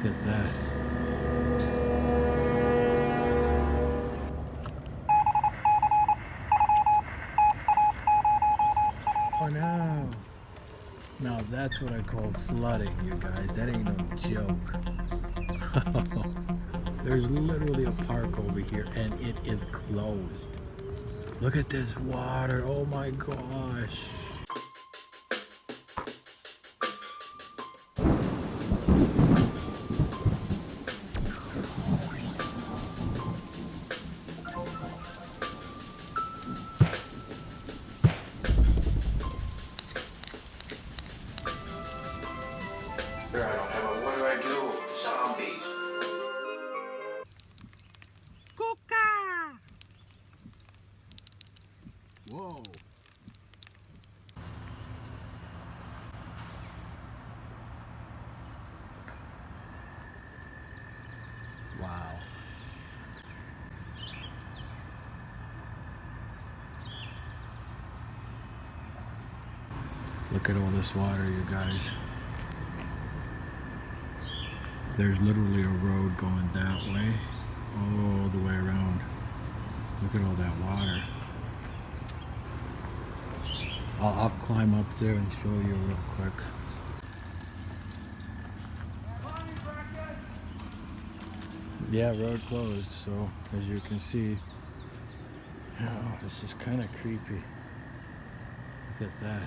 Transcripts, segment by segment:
at that. Oh no. Now that's what I call flooding, you guys. That ain't no joke. There's literally a park over here and it is closed. Look at this water. Oh my gosh. What do I do? Zombies. Cuca! Whoa. Wow. Look at all this water, you guys. There's literally a road going that way, all the way around. Look at all that water. I'll climb up there and show you real quick. Yeah, road closed, so as you can see, oh, this is kind of creepy. Look at that.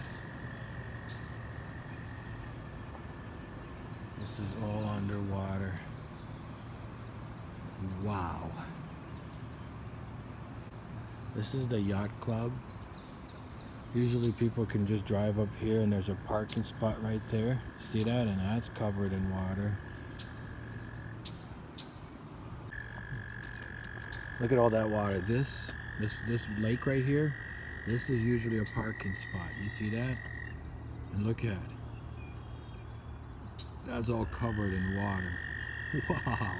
This is all underwater. Wow. This is the yacht club. Usually people can just drive up here and there's a parking spot right there. See that? And that's covered in water. Look at all that water. This lake right here, this is usually a parking spot. You see that? And look at, that's all covered in water. Wow.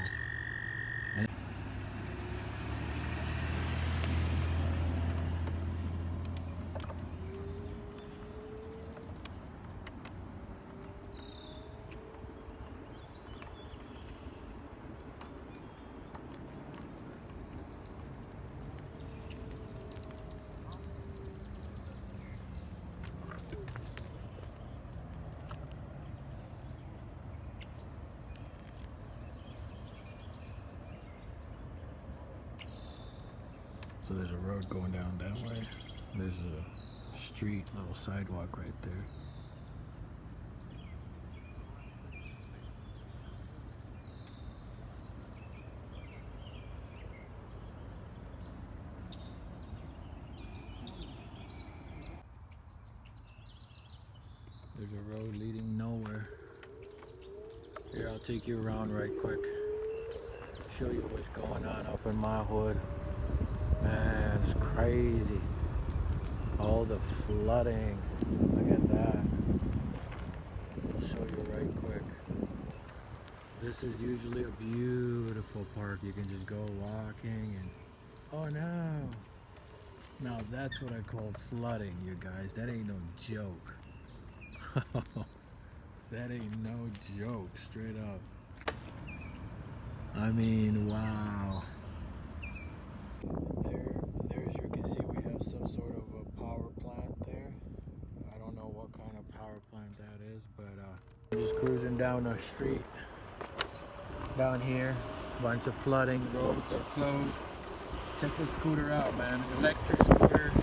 So there's a road going down that way. There's a street, little sidewalk right there. There's a road leading nowhere. Here, I'll take you around right quick. Show you what's going on up in my hood. Man, it's crazy. All the flooding. Look at that. I'll show you right quick. This is usually a beautiful park. You can just go walking and... Oh no! Now that's what I call flooding, you guys. That ain't no joke. That ain't no joke, straight up. I mean, wow. There, as you can see, we have some sort of a power plant there. I don't know what kind of power plant that is, but I'm just cruising down the street. Down here, bunch of flooding, roads are closed. Check this scooter out, man. Electric scooter,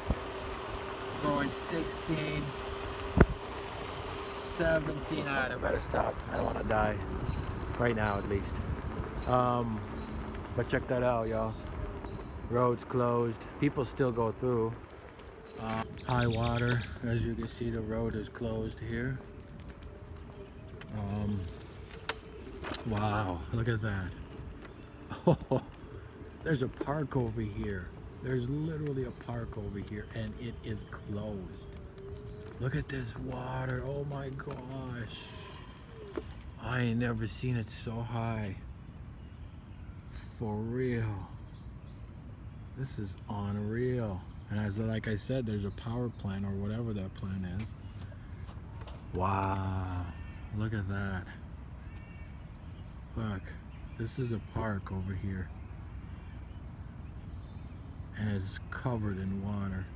going 16, 17. I better stop. I don't want to die right now, at least. But check that out, y'all. Roads closed. People still go through. High water. As you can see, the road is closed here. Wow, look at that. Oh, there's a park over here. There's literally a park over here and it is closed. Look at this water. Oh my gosh. I ain't never seen it so high. For real. This is unreal. And like I said, there's a power plant or whatever that plant is. Wow. Look at that. Look, this is a park over here. And it's covered in water.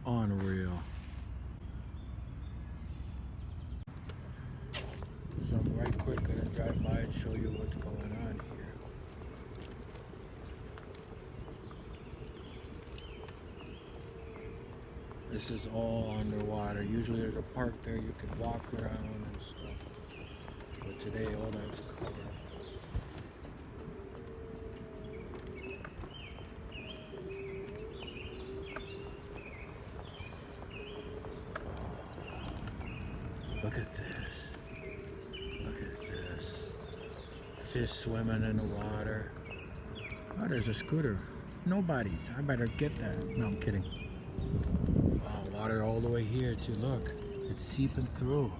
Unreal. So I'm right quick gonna drive by and show you what's going on here. This is all underwater. Usually there's a park there you can walk around and stuff. But today all that's covered. Look at this. Look at this. Fish swimming in the water. Oh, there's a scooter. Nobody's. I better get that. No, I'm kidding. Wow, water all the way here too. Look, it's seeping through.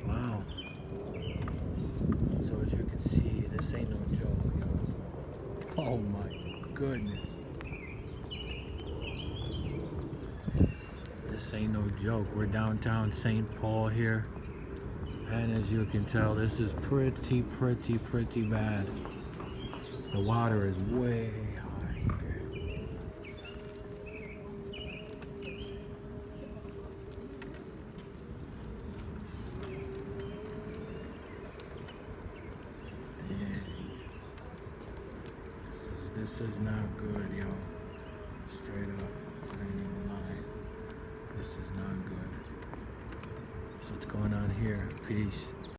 Wow. So as you can see, this ain't no joke, yo. Oh my goodness. This ain't no joke. We're downtown St. Paul here. And as you can tell, this is pretty bad. The water is way high here. This is not good, yo. Straight up. I ain't even lying. This is not good. So what's going on here? Peace.